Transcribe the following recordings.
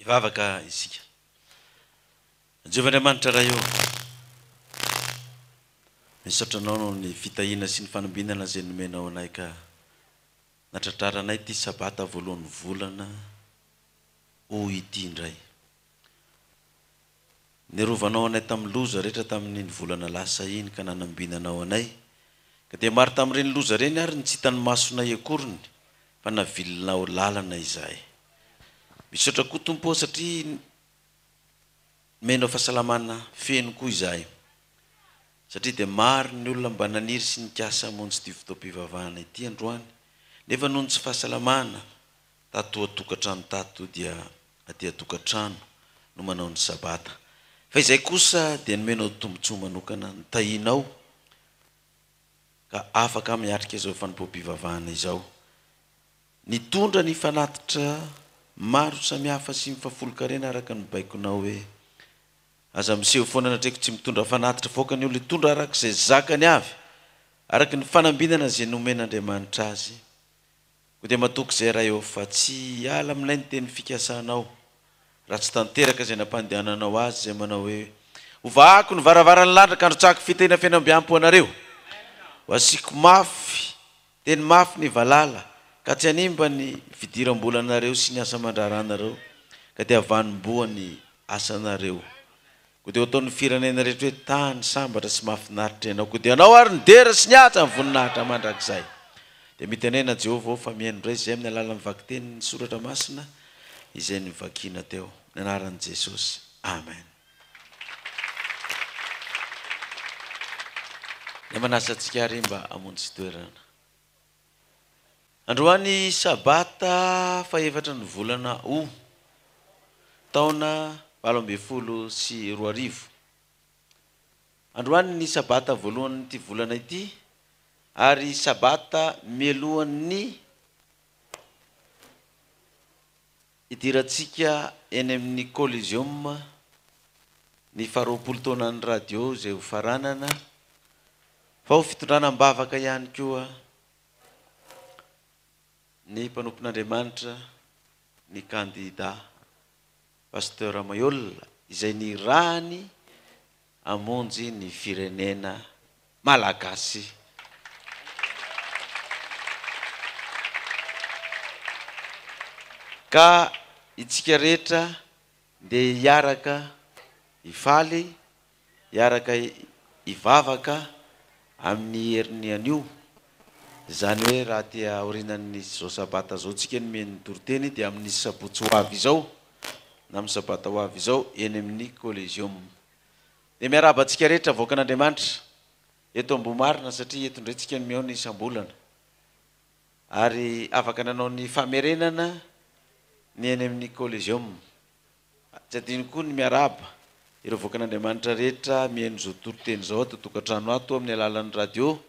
Ivavaka isika. Jehovah'Andriamanitra raha io. Misotranao ny fitahina sy ny fanambinana izay nomenao anay ka natratraranay ity sabata voalohan'ny volana ho ity indray. Nirovanao anay tamin'ny loza rehetra tamin'ny volana lasa iny ka nanambinanao anay. Ka dia maro tamin'ireny loza ireny ary tsy hitan'ny masonay akoriny fa navilinao lalana izahay. Misaotra koa Tompo satria menao fahasalamana feno koa izahay. Satria dia maro ny olona mba naniry sy nikasa hamonjy ity fotoam-pivavahana ity androany. Nefa noho ny tsy fahasalamana tato atokantrano tato dia aty atokantrano no manao ny sabata. Fa izay kosa dia nomenao tombontsoa manokana nitahinao ka afaka miatrika izao fanompoam-pivavahana izao. Nitondra ny fanatitra maro samihafa sy mifafolo-karena araka ny baikonao hoe aza miseho foana natreko tsy mitondra fanatitra foka ny olona hitondra araka izay zakany avy araka ny fanambinana izay nomen'Andriamanitra azy. Ko dia matoky izay raha eo fa tsy ala aminay ny teny fikasanao raha tsy tanteraka izay nampandehananao azy izay manao hoe ovako ny varavarany landraka androtsako fitena fianambiampo anareo. Ho asiko mafy, teny mafy ny valala ka tsy hanimba ny fidiram-bolanareo sy ny asa mandraranareo ka dia avanim-boa ny asanareo. Ko dia ataon'ny firenena rehetra hoe tany sambatra sy mahafinaritra ianao. Ko dia anao ary nidera sy niatsa amin'ny voninahitra mandrakizay. Dia mitenena Jehovah fa mihaino indray izay amin'ny alalan'ny vakiteny ny soratra masina izay nivakiana teo. Ny anaran'i Jesosy. Amen. Dia manasa antsika ary mba hamonjy toerana. Androany sabata fahaefatra ny volana Ho taona 2024. Androany ny sabata voalohan'ity volana ity ary sabata mialohan'ny idirantsika eny amin'ny Coliseum ny faharoapolo taonan'ny radio izay ho faranana fa ho fitondranam-bavaka ihany koa ny mpanompon'Andriamanitra ny kandida Pasteur Mayol izay ny rahany hamonjy ny firenena malagasy. Ka itsika rehetra dia hiaraka hifaly, hiaraka hivavaka amin'ny herin'ny anio. Zany hoe raha tia aorinan'ny zao sabata zao tsika ny men'ny toriteny dia amin'ny sabotsy ho avy izao na amin'ny sabata ho avy izao eny amin'ny Coliseum. Dia miaraba antsika rehetra voakan'Andriamanitra eto Ambohimarina satria eto indray tsika ny miao ny isam-bolana ary afaka nanao ny famerenana ny eny amin'ny Coliseum. Tsy adino koa ny miaraba ireo voakan'Andriamanitra rehetra mihaino zao toriteny zao ato tokantrano ato amin'ny alalan'ny radio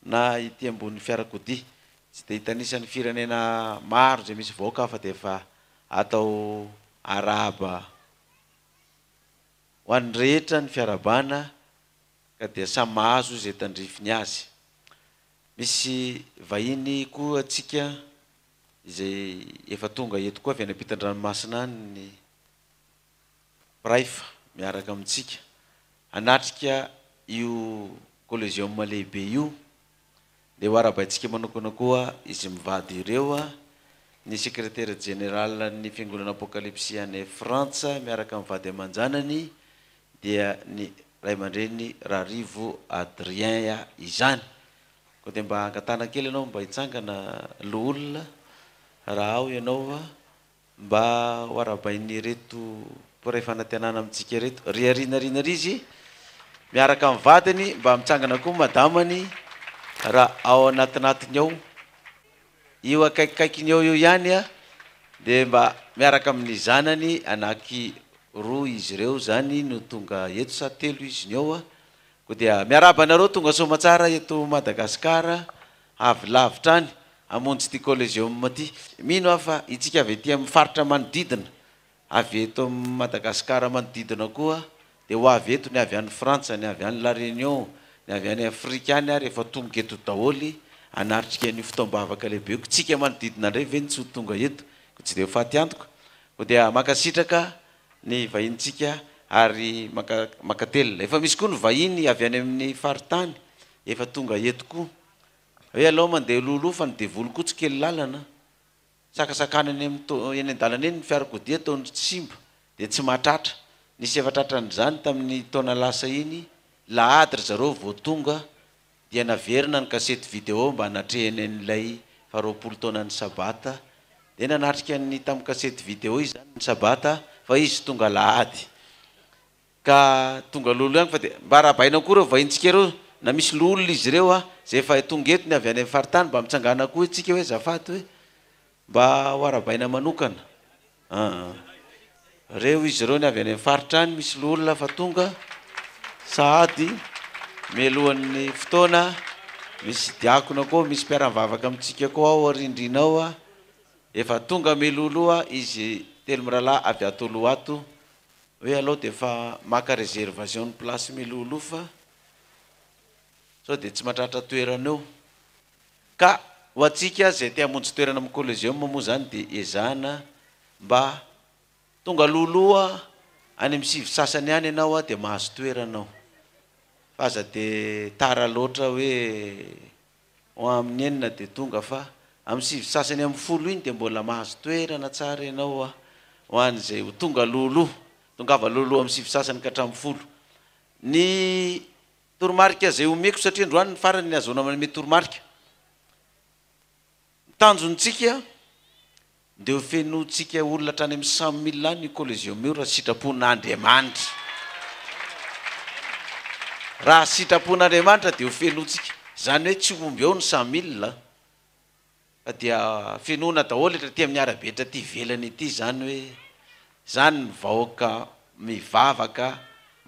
na ity ambony fiarakodia. Tsy dia hitanisan'ny firenena maro izay misy voaka fa dia efa atao araba ho an'ny rehetra ny fiarabana ka dia samy mahazo izay tandrifiny azy. Misy vahiny koa atsika izay efa tonga eto koa avy any ampitan-dranomasina ny Praifa miaraka amintsika hanatrika io Coliseum lehibe io. Dia ho arabaintsika manokana koa izy mivady ireo ny sekretera general ny fiangonana Apokalipsy any Frantsa miaraka mivady aman-janany dia ny ray aman-dreny Rarivo Adrien izany. Ko dia mba angatana kely ianao mba hitsangana loholona raha ao ianao mba ho arabain'ny reto mpiray fanantenana amintsika reto. Riarinarina ry izy miaraka amin'ny vadiny mba mitsangana koa madamany raha ao anatinatiny ao io akaikikaikiny ao io ihany dia mba miaraka amin'ny zanany anaky roa izy ireo zany no tonga eto sa telo izy ny ao. Ko dia miaraba anareo tonga somatsara eto Madagasikara avy lavitra any hamonjy ity Coliseum ty. Mino afa itsika avy ety amin'ny faritra manodidina avy eto Madagasikara manodidina koa dia ho avy eto ny avy any Frantsa, ny avy any La Réunion, ny avy any Afrika any rehefa tonga eto daholy hanatrika ny fotoam-bavaka lehibe. Ko tsika manodidina indray ve tsy ho tonga eto ko tsy dia faty antoka. dia makasitraka ny vahintsika ary makately. Efa misy koa ny vahiny avy any amin'ny faritany efa tonga eto koa. Hoe alao mandeha lolo fa ny devolo koa tsy kely lalana. Sakasakanany eny an-dalana eny ny fiarakodia ataony simba dia tsy mahatratra. Nisy efa tratran'izany tamin'ny taona lasa iny, lahady ry zareo vao tonga dia naverina ny kasety vidéo mba natrehany an'ilay 20 taona ny sabata. Dia nanatrika ny tamin'ny kasety vidéo izy zany ny sabata fa izy tonga lahady. Ka tonga lolo ihany fa dia mba rahabaina koa reo vahintsika ireo na misy lolo izy ireo zay efa tonga eto ny avy any amin'ny faritany mba mitsangana koa itsika hoe zafady hoe mba ho arabaina manokana. Reo izy ireo ny avy any amin'ny faritrany misy lolona fa tonga sady melohan'ny fotoana misy diakona koa misy mpiara-mivavaka amintsika koa ao arindrinao efa tonga meloloa izy telo miralahy avy ato aloha ato hoe alao dia efa maka réservation ny place melolo fa sao dia tsy mahatratra toerana eo. Ka ho antsika zay te hamonjy toerana amin'ny Colosseum moa zany dia ezahana mba tonga loloa any amin'ny sivy sasany any ianao dia mahazo toeranao. Fa aza dia tara loatra hoe ho amin'ny enina dia tonga fa amin'ny sivy sasany amin'ny folo iny dia mbola mahazo toerana tsara ianao ho an'izay ho tonga lolo, tongava lolo amin'ny sivy sasany ka hatramin'ny folo. Ny toromarika zay omeko satria androany ny farany ny azona manome toromarika. Tanjontsika dia ho fenotsika olona hatrany amin'ny 100 000 ny Colosseum io raha sitrapon'Andriamanitra. Raha sitrapon'Andriamanitra dia ho fenotsika. Zany hoe tsy omby ao ny 100 000 fa dia fenona daholo etraty amin'ny arabe etraty ivelany ity zany hoe zany ny vahoaka mivavaka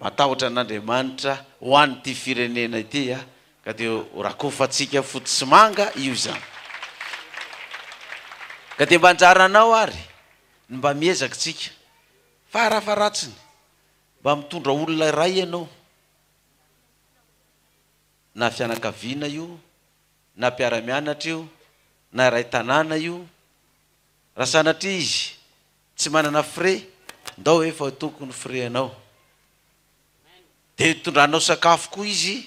matahotra an'Andriamanitra ho an'ity firenena ity ka dia rakofantsika fotsy sy manga io zany. Ka dia mba anjaranao ary ny mba miezaka tsika farafaratsiny mba mitondra olona iray ianao na fianakaviana io na mpiara-mianatra io na iray tanàna io. Raha sanatria izy tsy manana frais ndao efa tokony frais anao dia tondranao sakafo koa izy.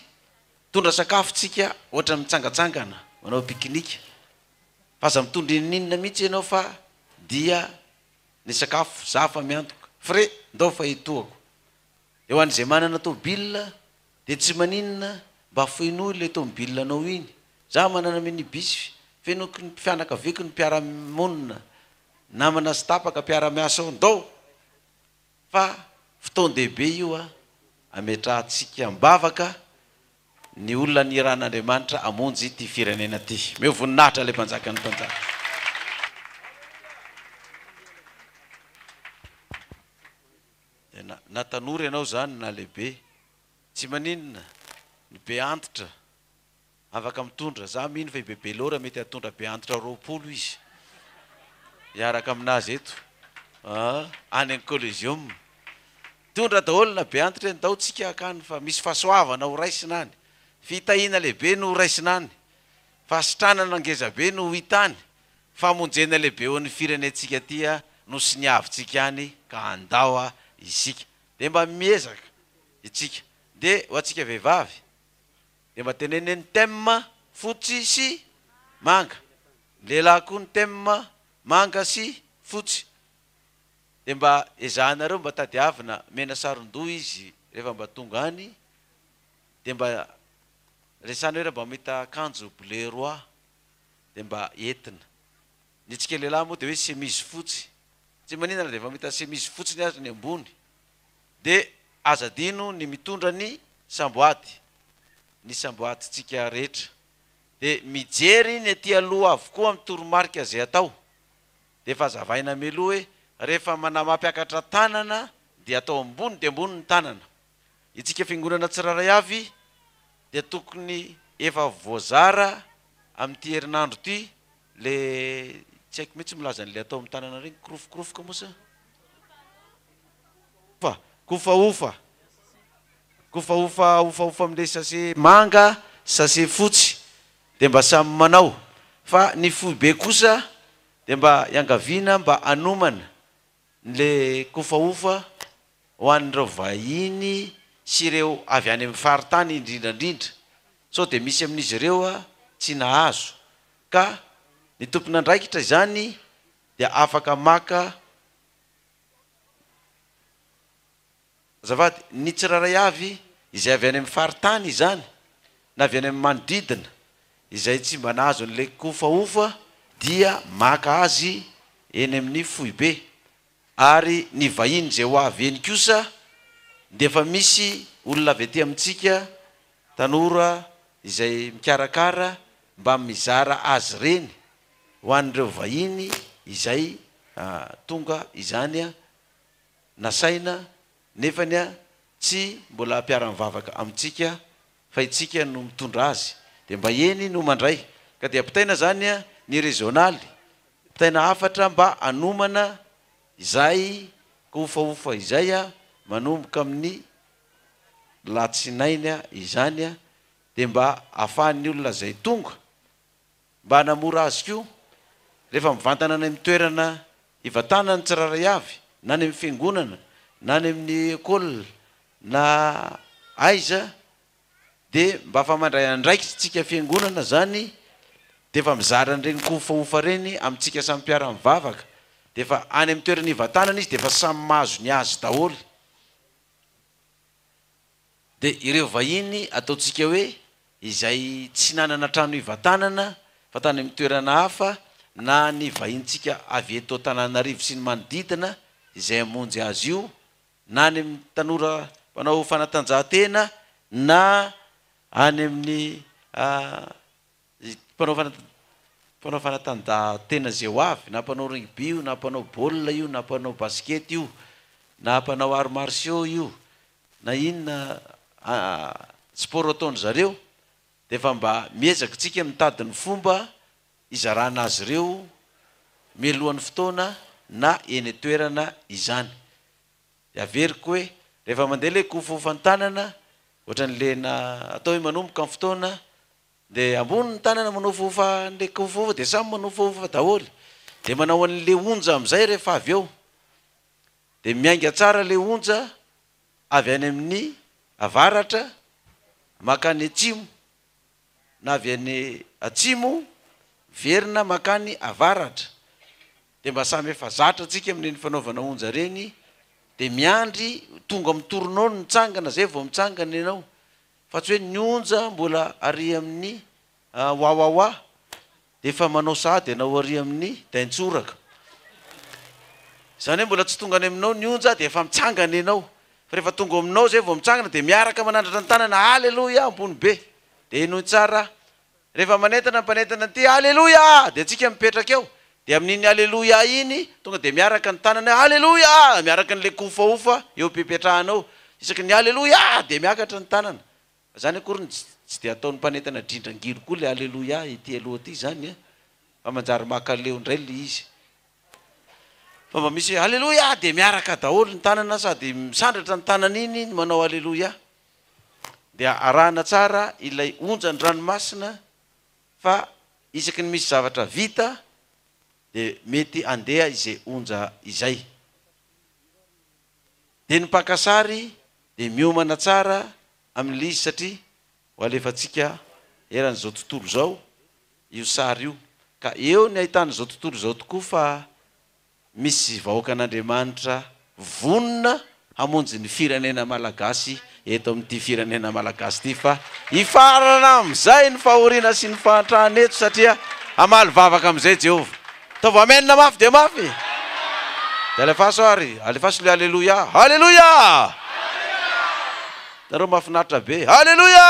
Tondra sakafo tsika ohatra mitsangatsangana manao pique-nique fa aza mitondra ininona mihitsy ianao fa dia ny sakafo za fa miantoka frais ndao fa hitoako. Eo an'izay manana tômôbila dia tsy maninona mba fenoy ilay tômôbila anao iny. Za manana minibus fenoko ny fianakaviako ny mpiara-monina namana sy tapaka mpiara-miasa ao ndao fa fotoan-dehibe io ametrahantsika mbavaka ny olona ny iran'Andriamanitra amonjy ity firenena ity. Meo voninahitra ilay mpanjaka ny mpanjaka. Na tanora ianao zany na lehibe tsy maninona ny be antitra afaka mitondra. Za mino fa bebe lora mety atondra be antitra 20 izy iaraka aminazy eto any amin'ny Colosseum. Tondra daholo na be antitra ndao tsika akany fa misy fahasoavana ho raisina any. Fitahiana lehibe no raisina any. Fasitranana ngezabe no hitany. Famonjena lehibe eo ny firenentsika ty no siniavitsika any ka andao isika. Dia mba miezaka itsika. Dia ho antsika vehivavy dia mba tenene ny thème fotsy sy manga. Lehilahy koa ny thème manga sy fotsy. Dia mba ezahanareo mba tadiavina mena saron-doha izy rehefa mba tonga any. Dia mba resana hoe mba mahita akanjo bleu roi dia mba entina. Ny tsika lehilahy moa dia hoe chemise fotsy. Tsy maninona rehefa mahita chemise fotsy ny azy ny ambony dia azadino ny mitondra ny samboady. Ny samboady tsika rehetra dia mijery ny aty aloha avokoa amin'ny toromarika zay atao. Dia efa zavaina meloha hoe rehefa manamampiakatra tanana dia atao ambony dia ambony ny tanana. Itsika fiangonana tsiraray avy dia tokony efa voazara amin'ity herinandro ity le tsy haiko mihitsy milaza an'ilay atao amin'ny tanana reny krofokrofoka mosa kofaofa amin'ilay sase manga sase fotsy dia mba samy manao. Fa ny foibe kosa dia mba iangaviana mba anomana le kofaofa ho an'ireo vahiny sy ireo avy any amin'ny faritany indrindrandrindra sao de misy amin'izy ireo tsy nahazo ka ny tompon'andraikitra izany dia afaka maka zavady ny tsiraray avy izay avy any amin'ny faritany izany na avy any amin'ny manodidina izay tsy mba nahazo an'le kofaofa dia maka azy eny amin'ny foibe ary ny vahiny zay ho avy eny kosa de efa misy olona avy aty amintsika tanora izay mikarakara mba mizara azy reny ho an'ireo vahiny izay tonga izany nasaina nefany tsy mbola ampiara-mivavaka amintsika fa itsika no mitondra azy de mba eny no mandray ka de apitaina zany ny regionaly apitaina afatra mba anomana izay kofaofa izay manomboka amin'ny latsinainy izany de mba ahafahan'ny olona zay tonga mba hanamora azy ko rehefa mivantana any amin'ny toerana ivatana ny tsiraray avy na any amin'ny fiangonana na any amin'ny ekôla na aiza de mba famandray andraikitra tsika fiangonana zany de efa mizara an'ireny kofaofa reny amintsika samy mpiara-mivavaka de efa any amin'ny toerana ivatanana izy de efa samy mahazo ny azy daholo de ireo vahiny ataotsika hoe izay tsy nanana trano ivatanana fa tany amin'ny toerana hafa na ny vahintsika avy eto Tananarivo sy ny manodidina izay amonjy azy io na any amin'ny tanora mpanao fanatanjahantena na any amin'ny mpanao fanatanjahantena zay ho avy na mpanao rugby io na mpanao baolina io na mpanao baskety io na mpanao arts martiaux io na inona sport ataony zareo de efa mba miezaka tsika mitady ny fomba izarana azy ireo mialohan'ny fotoana na eny toerana izany de averiko hoe rehefa mandeha le kofaofa tanana ohatran'le na atao hoe manomboka amin'ny fotoana de ambony ny tanana manao fofa le kofaofa de samy manao fofa daholo de manao an'le onja am'izay rehefa avy eo de miainga tsara le onja avy any amin'ny avaratra makany atsimo na avy any atsimo verina makany avaratra de mba samy efa zatra tsika amin'iny fanaovana onja reny de miandry tonga mitoronao ny mitsangana zay vao mitsangana ianao fa tsy hoe ny onja mbola ary amin'ny wawawa de efa manao sady ianao ary amin'ny daintsoraka zany hoe mbola tsy tonga any aminao ny onja de efa mitsangana ianao fa rehefa tonga aminao zay vao mitsangana de miaraka manandratra ny tanana haleloya ambony be de ino tsara rehefa manentana mpanentana ty haleloya de tsika mipetraka eo de amin'iny haleloya iny tonga de miaraka ny tanana haleloya miaraka n'le kofaofa eo pepetrahanao isaky ny haleloya de miakatra ny tanana zany akory tsy de ataon'ny mpanentana drindrangiry koa le haleloya ity aloha ty zany fa manjary makaleo ndray le izy fa mba misy haleloya de miaraka daholo ny tanana sady misandratra ny tanana iny manao haleloya de arahana tsara ilay onja ny ranomasina fa isaky ny misy zavatra vita de mety andeha izay onja izay de ny pakasary de miomana tsara amin'le izy satria ho alefatsika eran'izao tontolo zao io sary io ka eo ny ahitan'izao tontolo zao tokoa fa misy vahoaka an'Andriamanitra vonona hamonjy ny firenena malagasy eto amin'ity firenena malagasy ty fa hifarana am'izay ny fahoriana sy ny fahantrahana eto satria amaly vavaka am'izay Jehova ataovy amenina mafy de mafy de alefaso ary alefaso le haleloya haleloya nareo mahafinaritra be haleloya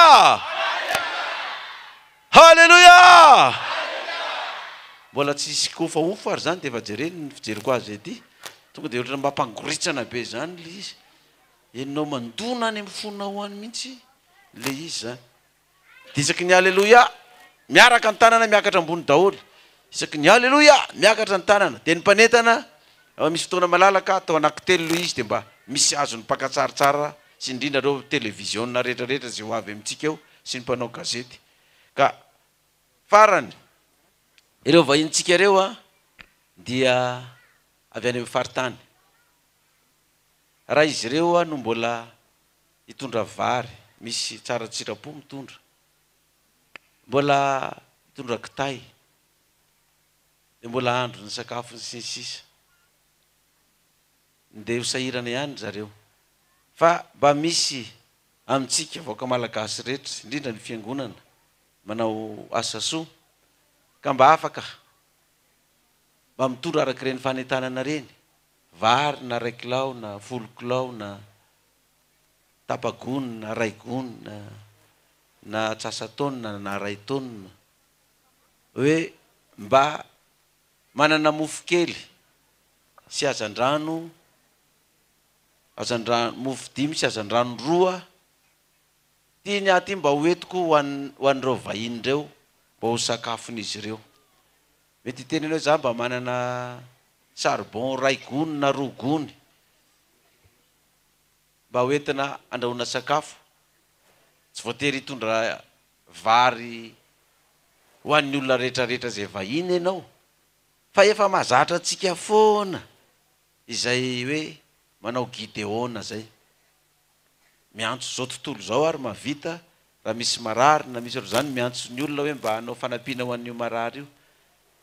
haleloya mbola tsisy kofaofa ary zany de efa jereny ny fijeriko azy ety tonga de ohatrany mampangoritsana be zany le izy enao mandona any amin'ny fonao any mihitsy le izy zany de isaky ny haleloya miaraka ny tanana miakatra ambony daholo isaky ny haleloya miakatra ny tanana de ny mpanentana misy fotoana malalaka atao anankitelo izy de mba misy azony mpakatsaritsara sy indrindra reo televisionna rehetrarehetra zay ho avy amintsika eo sy ny mpanao gazety ka farany ireo vahintsika reo dia avy any amin'ny faritany raha izy ireo no mbola hitondra vary misy tsara tsirapo mitondra, mbola hitondra kitay, de mbola andro ny sakafo ny sisa nde ho sahirana ihany zareo. Fa mba misy amintsika vaoaka malagasy rehetra, indrindra ny fiangonana manao asa soa, ka mba afaka mba mitondra araka ireny fanentanana reny, vary na 1 kilao na 10 kilao na tapagony na 2 gony na atsasataonina na 2 taonina, hoe mba manana mofo kely sy hazandrano, mofo 5 sy hazandrano 2 tiany aty mba hoentiko ho an'ireo vahiny ireo mba ho sakafon'izy ireo. Mety tenenao za mba manana charbon 2 gony na 2 gony mba hoentina andrahoana sakafo, tsy voatery hitondra vary ho an'ny olona rehetrarehetra zay vahiny ianao, fa efa mahazatra antsika foana izay hoe manao gideona zay, miantso zao tontolo zao ary mavita raha misy marary na misy zany miantso ny olona hoe mba hanao fanampiana ho an'io marary io,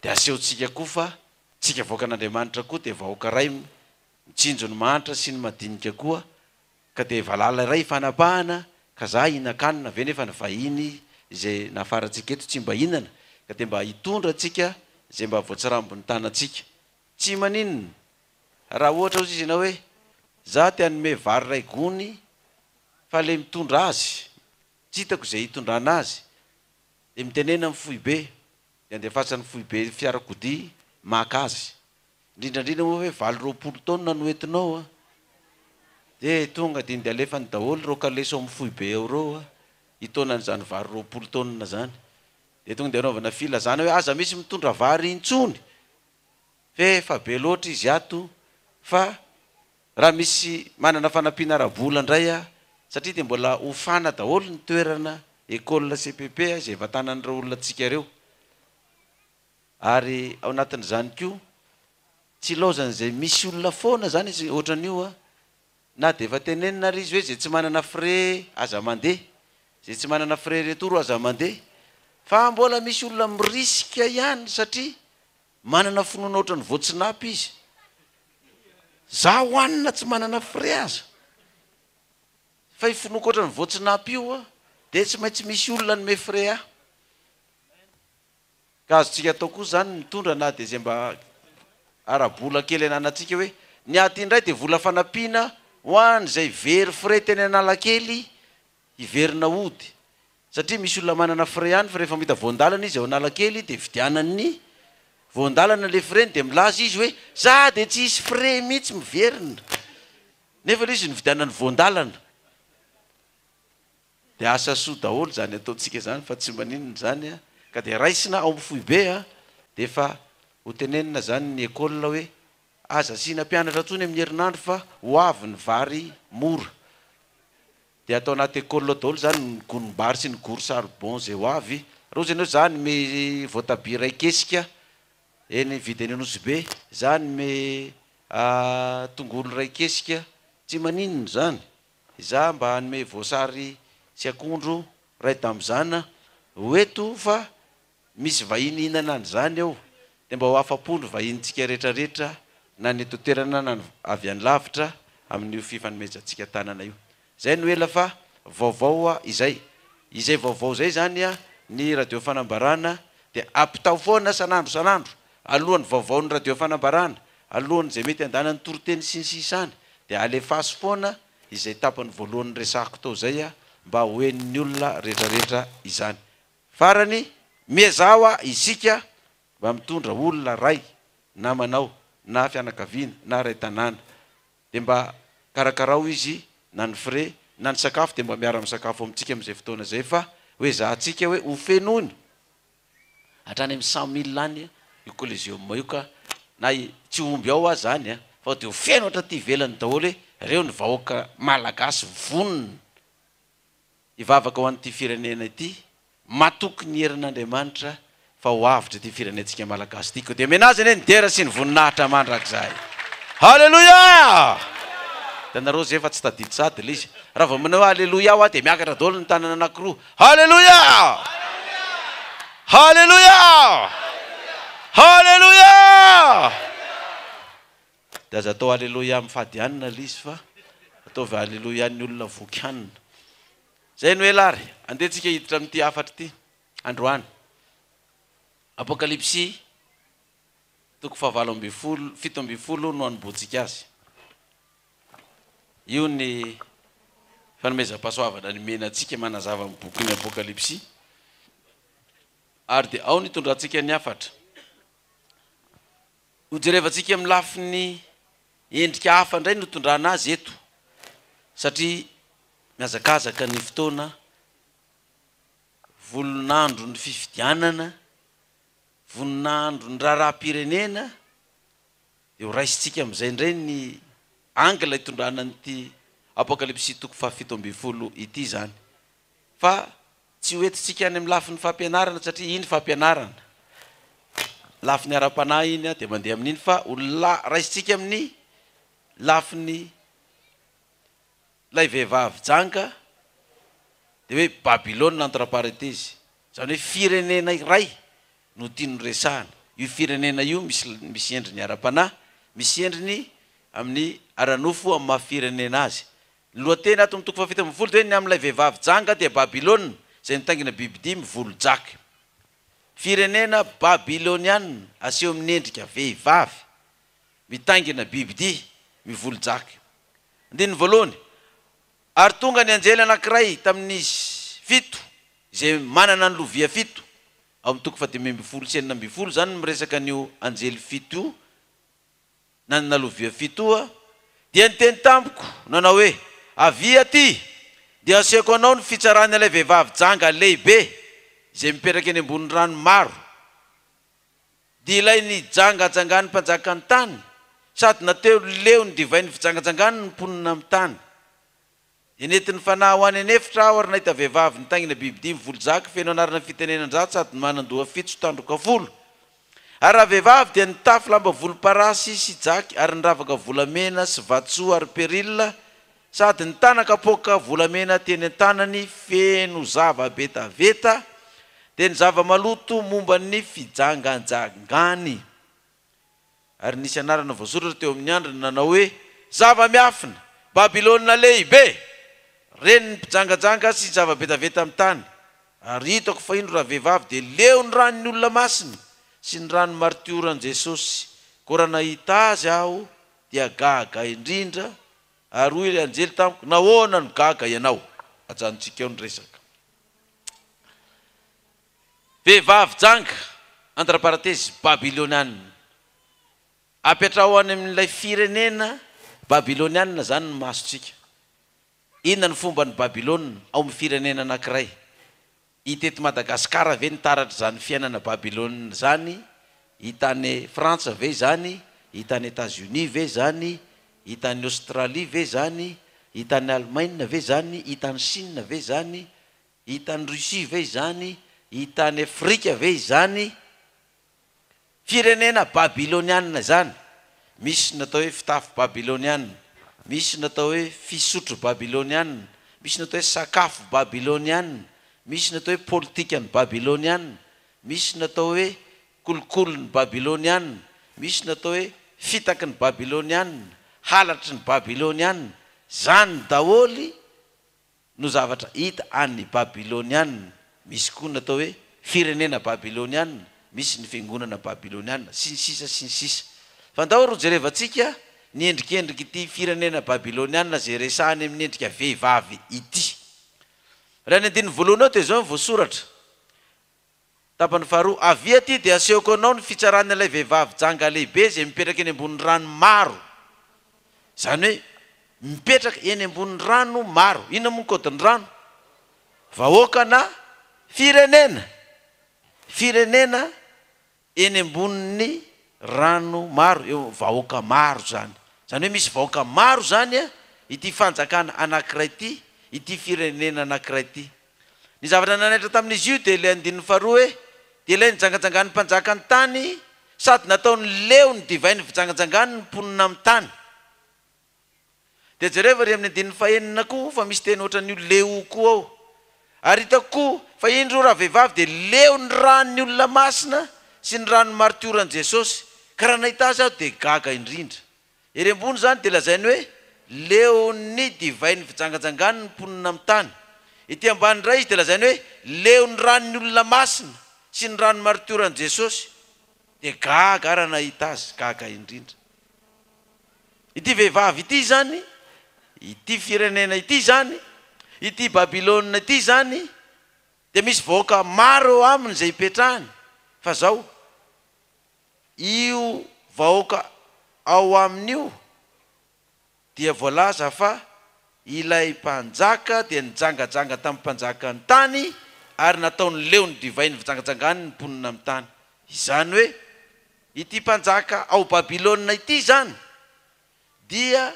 de asehotsika koa fa tsika voakan'Andriamanitra koa de vahoaka ray mitsinjo ny manitra sy ny madinika koa, ka de valala ray fanapahana ka za hinan-kanina ve nefa ny vahiny izay nafaratsika eto tsy mba hinana, ka de mba hitondra atsika zay mba voatsirambony tanatsika. Tsy maninona raha ohatra ozy izy na hoe za te hanome vary 2 gony fa le mitondra azy tsy hitako zay hitondrana azy, de mitenena amin'ny foibe de andefasa ny foibe fiarakodia maka azy, indrindrandrindra moa hoe 20 taonina no entinao de tonga de nde alefany daholo reo kaleso amin'ny foibe eo reo hitonan'izany vary 20 taonina zany, de tonga de anaovana filazana hoe aza misy mitondra vary intsony fe fa be loatra izy ato, fa raha misy manana fanampiana ara-bola indray satria de mbola hofana daholo ny toerana école CPP zay vatanan'ireo olona tsika reo, ary ao anatin'izany koa tsy laozany zay misy olona foana zany izy ohatran'io na de efa tenenina ry izy hoe zay tsy manana frais aza mandeha, zay tsy manana frais retour aza mandeha, fa mbola misy olona mirisika ihany satria manana finoana ohatran'ny voatsinapy izy, za hoanina tsy manana frais aza fa ifinoko ohatran'ny voatsinapy io de tsy maintsy misy olona nome frais ka azotsika atao koa zany mitondra na de zay mba ara-bola kely ananatsika hoe ny aty indray de vola fanampiana ho any zay very frais teny Analakely hiverina ody, satria misy olona manana frais ihany fa rehefa mita voandalana izy ao Analakely de vidianany voandalana le frais de milaza izy hoe za de tsy hisy frais mihitsy miverina, nefa izy ny vidianany voandalana, de asa soa daholo zany ataotsika zany fa tsy maninona zany ka de raisina ao foibe de fa ho tenenina zany ny école hoe aza sina mpianatra tsony amin'ny herinandro fa ho avy ny vary mora, de atao anaty école ao daholo zany ny gonim-bary sy ny goro charbon zay ho avy, roa zanao zany me voatabia 2 kesika eny vidy eny Anosibe, zany me tongolo 2 kesika, tsy maninona zany za mba hanome voasary sy akondro 2 tamizana hoeto fa misy vahiny hinana an'izany ao, de mba ho afapolo vahinitsika rehetrarehetra na ny eto toerana na avy any lavitra amin'io fifanomezantsika tanana io. Zay no ela fa vaovao izay vaovao zay zany ny radio fanambarana de apitao foana sanandro alohan'ny vaovaon'ny radio fanambarana, alohan'ny zay mety andanany toroteny sy ny sisany de alefaso foana izay tapany voalohan'ny resako tao zay mba hoen'ny olona rehetrarehetra izany. Farany miezawa isika mba mitondra olona ray namanao na fianakaviana na ray tanàna de mba karakarao izy na ny frais na ny sakafo de mba miara misakafo amintsika amin'izay fotoana zay, fa hoe zahantsika hoe ho fenony hatrany amin'ny 100 000 any io collégium io ka na tsy omby ao azy zany fa de ho feno hatraty ivelany daholo hoe reo ny vahoaka malagasy vonona hivavaka ho an'ity firenena ity, matoky ny herin'Andriamanitra fa ho avitra ty firenentsika malagasy ty, ko de menazy ane ny dera sy ny voninahitra mandrak'izay. Halleluja! Tanareo zay fa tsy tadidy sady ilay izy. Raha vao manao haleloia aho dia miakatra daholo ny tanana anankiroa. Haleloia! Haleloia! Haleloia! Dia aza atao haleloia amin'ny fadianina ilay izy fa ataovy haleloia ny olona vokianina. Zay no elary, andehantsika hiditra amin'ity afatra ity androany. Apokalipsy 7:70 no anomboantsika azy. Io ny fanomezam-pahasoavana ny menantsika manazava amin'ny boky ny Apokalipsy. Ary dia ao ny tondrantsika ny afatra. Hojerevantsika amin'ny lafiny endrika hafa indray no tondrana azy eto. Satria miazakazaka ny fotoana, volonandro ny fifidianana, voninandro ny raharaham-pirenena, dia ho raisitsika amin'izay indray ny angla hitondrana nyity Apokalipsy 7:70 ity zany. Fa tsy hoentitsika any amin'ny lafiny fampianarana satria iny fampianarana. Lafiny ara-panahy iny dia mandeha amin'iny fa raisitsika amin'ny lafiny lay vehivavy janga dia hoe Babilôna entre parenthèses. Zany hoe firenena iray no tiany resahana. Io firenena io misy endriny ara-panahy, misy endriny amin'ny aranofo amin'ny mahafirenena azy. Ny lohateny ato amin'ny 7:70 dia hoe ny amin'ilay vehivavy janga dia Babilôna izay nitaingina bibidia mivolo-jaka. Firenena babiloniana aseho amin'ny endrika vehivavy mitaingina bibidia mivolo-jaka. Andininy voalohany, ary tonga ny anjely anankiray tamin'izy 7 izay manana ny lovia 7 ao amin'ny 7:70 zany miresaka an'io anjely 7 io nanana lovia 7 dia niteny tamiko nanao hoe avy aty dia asehoko anao ny fitsarany ilay vehivavy janga lehibe izay mipetraka eny ambony rano maro, dia ilay ny jangajangany mpanjaka ny tany sady nateo leo ny divainy fijangajangany ny mponina amin'ny tany. Dia nentin'ny fanahy ho any anefitra aho ary nahita vehivavy nitaingina bibidia mivolo-jaka feno anarana fitenenan-dratsy sady manandoha fitso tandroka folo. Ary raha vehivavy dia nitafy lamba volomparasy sy jaky ary niravaka volamena sy vatsoa ary perila sady nitana kapoaka volamena teny an-tanany feno zava betaveta dia ny zava-maloto momba ny fijanganjangany. Ary nisy anarana voasoratra teo amin'ny andriny nanao hoe zava-miafina Babilôna lehibe, reny ny mpijangajanga sy zava-betaveta amin'ny tany. Ary hitako fa indro raha vehivavy dia leo ny ranony olona masina sy ny rano martioran Jesosy. Ko raha nahita azy aho dia gaga indrindra. Ary hoy ilay anjely tamiko, nahoana no gaga ianao? Ajanontsika eo ny resaka. Vehivavy janga entre parenthèses babiloniana, apetrao any amin'ilay firenena babiloniana zany ny masontsika. Inona ny fomba ny Babilôna ao amin'ny firenena anankiray? Hita eto Madagasikara ve nitaratra zany fiainana Babilôna zany? Hitany Frantsa ve zany? Hitany États-Unis ve zany? Hitany Australie ve zany? Hitany Allemagne ve zany? Hitany Chine ve zany? Hitany Russie ve zany? Hitany Afrika ve zany? Firenena babiloniana zany. Misy natao hoe fitafy babiloniana, misy natao hoe fisotro babiloniana, misy natao hoe sakafo babiloniana, misy natao hoe politikany babiloniana, misy natao hoe kolokolony babiloniana, misy natao hoe fitaky ny babiloniana, halatry ny babiloniana. Zany daholy no zavatra hita any babiloniana. Misy koa natao hoe firenena babiloniana, misy ny fiangonana babiloniana, sy ny sisa sy ny sisa. Fandao ro jerevantsika ny endrikendriky ity firenena babiloniana zay resahany amin'ny endrika vehivavy ity. Raha ny andininy voalohany ao dia zao ny voasoratra. Tapany faharoa, avy aty dia asehoko anao ny fitsarany ilay vehivavy janga lehibe izay mipetraka eny ambony rano maro. Zany hoe mipetraka eny ambony rano maro. Inona moa kodiny rano? Vahoaka na firenena. Firenena eny ambony rano maro, eo vahoaka maro zany. Zany hoe misy vahoaka maro zany ity fanjakana anankiray ity, ity firenena anankiray ity. Ny zavatra nanaitra tamin'izy io dia ilay andininy faharoa hoe dia ilay nijangajangany mpanjaka ny tany sady nataony leo ny divainy fijangajangany ny mponina amin'ny tany. dia jereva ry amin'ny andininy fahenina koa fa misy teny ohatran'io leo koa ao ary hitako koa fa indro raha vehivavy dia leo ny ranony olona masina sy ny ranony martioran Jesosy ka raha nahita azy aho dia gaga indrindra ery ambony zany dia lazainy hoe leony divainy fijangajanganiny ny mponina amin'ny tany ity ambany ray izy dia lazainy hoe leo ny ranony olona masina sy ny ranony martioran Jesosy dia gaga raha nahita azy gaga indrindra ity vehivavy ity zany ity firenena ity zany ity Babilôna ity zany dia misy vahoaka maro eo aminy izay hipetrahany fa zao io vahoaka ao amin'io dia voalaza fa ilay mpanjaka dia nijangajanga tamin'ny mpanjaka ny tany ary nataony leo ny divainy fijangajangany ny mponina amin'ny tany izany hoe ity mpanjaka ao Babilôna ity zany dia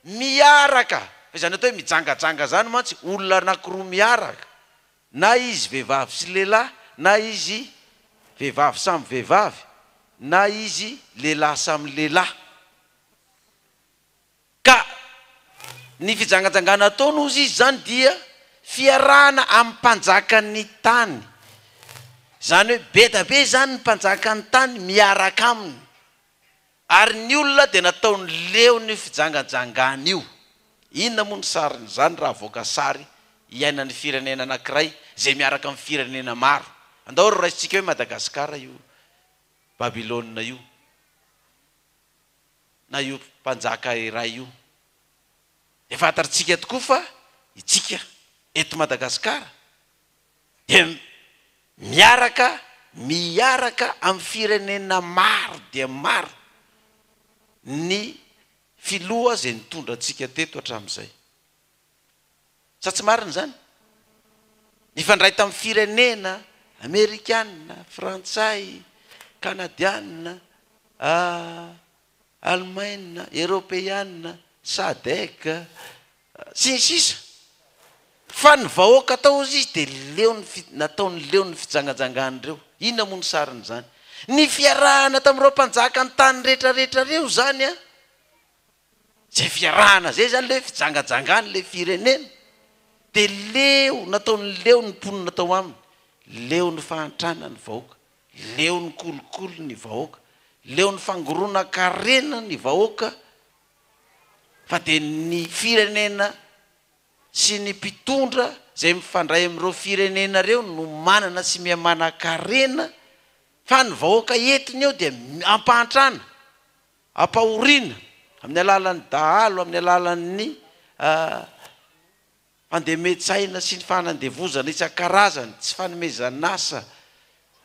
miaraka fa izany atao hoe mijangajanga zany mantsy olona anankiroa miaraka na izy vehivavy sy lehilahy na izy vehivavy samy vehivavy na izy lehilahy samy lehilahy ka ny fijangajangana ataony ozy izy zany dia fiarahana amin'ny mpanjakany tany zany hoe be da be zany ny mpanjakany tany miaraka aminy ary ny olona dia nataony leo ny fijangajangana io inona moa ny sariny zany raha voaka sary iaina ny firenena anankiray zay miaraka amin'ny firenena maro andao ro raisitsika hoe Madagasikara io Babilôna io na io mpanjaka iray io dia fantaritsika tokoa fa itsika eto Madagasikara dia miaraka amin'ny firenena maro dia maro ny filoha zay nitondra antsika teto hatramin'izay sa tsy marina zany nifandray tamin'ny firenena Amerikanina, Frantsay, Kanadianina, Alemaina, Européanina, Sadek sy ny sisa fa ny vahoaka atao izy dia nataony leo ny fijangajangany reo inona moa ny sariny zany ny fiarahana tamin'ireo mpanjaka ny tany rehetrarehetra reo zany a zay fiarahana zay zany le fijangajangany le firenena dia leo nataony leo ny mponina tao aminy leo ny fahantrana ny vahoaka leo ny kolokolo ny vahoaka leo ny fangorona karena ny vahoaka fa dia ny firenena sy ny mpitondra zay mifandray amin'ireo firenena reo no manana sy mihamana-karena fa ny vahoaka entiny eo dia ampahantrana ampahoriana amin'ny alalan'ny dahalo amin'ny alalan'ny fandemetsaina sy ny fanandevozana isan-karazany tsy fanomezanasa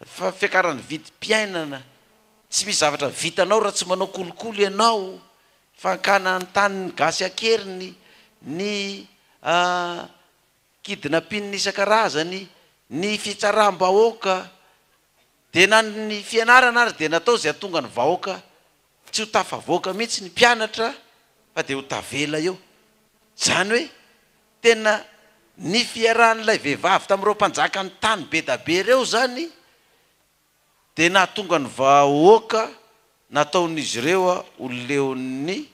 fa fiakarany vidim-piainana tsy misy zavatra vitanao raha tsy manao kolokolo ianao fankana ny tany ny gasy akeriny ny kidinampininy isan-karazany ny fitsaraham-bahoaka dia na ny fianarana ary dia natao zay atonga ny vahoaka tsy ho tafavoaka mihitsy ny mpianatra fa dia ho tavela eo zany hoe tena ny fiarahan'ilay vehivavy tamin'ireo mpanjaka ny tany be da be reo zany dia nahatonga ny vahoaka nataon'izy ireo ho leon'ny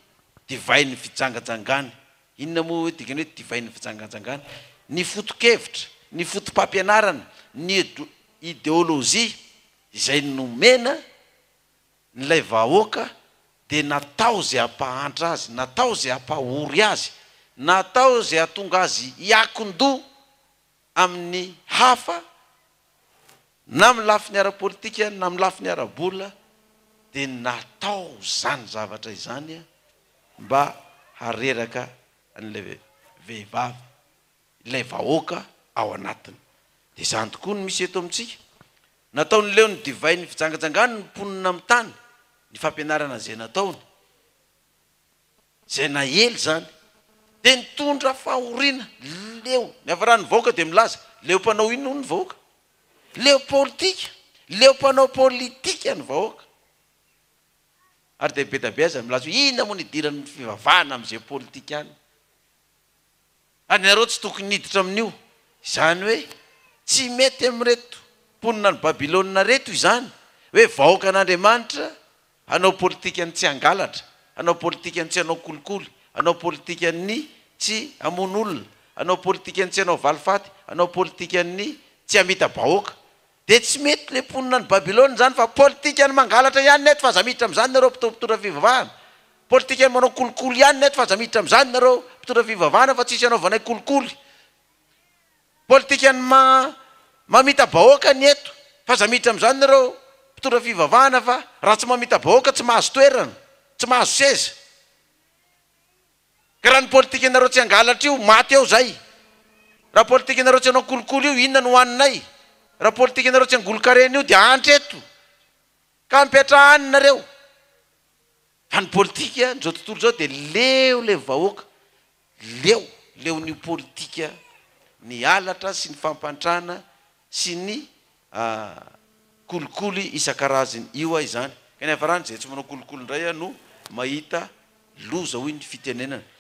divainy fijangajangany inona moa hoe dikany hoe divainy fijangajangany ny foto-kevitra ny fotom-pampianarana ny ideolojia izay nomena nylay vahoaka dia natao zay hampahantra azy natao zay hampahory azy natao zay hatonga azy hiakon-doha amin'ny hafa na amin'ny lafiny ara-politika na amin'ny lafiny ara-bola dia natao zany zavatra izany mba hareraka an'ilay vehivavy ilay vahoaka ao anatiny dia izany tokoa no misy eto amintsika nataony leo ny divainy fijangajangany ny mponina amin'ny tany ny fampianarana zay nataony zay nahely zany dia nitondra fahoriana leo miavarany vahoaka dia milaza leo mpanao ino ny vahoaka leo politika leo mpanao politika ny vahoaka ary dia be da be aza milaza ina moa nidirany fivavahana amin'izay politika any ary nareo tsy tokony niditra amin'io izany hoe tsy mety amin'reto mponina ny Babilôna reto izany hoe vahoaka an'Andriamanitra hanao politika ny tsy hangalatra hanao politika ny tsy hanao kolikoly anao politika ny tsy amon'olona, anao politika ny tsy anao valifaty, anao politika ny tsy amita bahoaka. De tsy mety le ponina ny Babilôna zany fa politika ny mangalatra ihany neto fa aza miditra am'zany nareo mpitondra fivavahana. Politika ny manao kolikoly ihany neto fa aza miditra am'zany nareo mpitondra fivavahana fa tsisy anaovanay kolikoly. Politika ny mamita bahoaka ny eto fa aza miditra am'zany nareo mpitondra fivavahana fa raha tsy mamita bahoaka tsy mahazo toerana, tsy mahazo seza. Ka raha ny politika nareo tsy angalatra io maty eo zay. Raha politika nareo tsy anao kolikoly io inona no hoaninay? Raha politika nareo tsy angolo-karena io dia antreto ka mipetrahany nareo. Fa ny politika nizao tontolo zao dia leo le vahoaka, leon'io politika ny alatra sy ny fampantrana sy ny kolikoly isan-karazany io izany. Kanefa rany zay tsy manao kolikoly indray no mahita loza hoy ny fitenenana.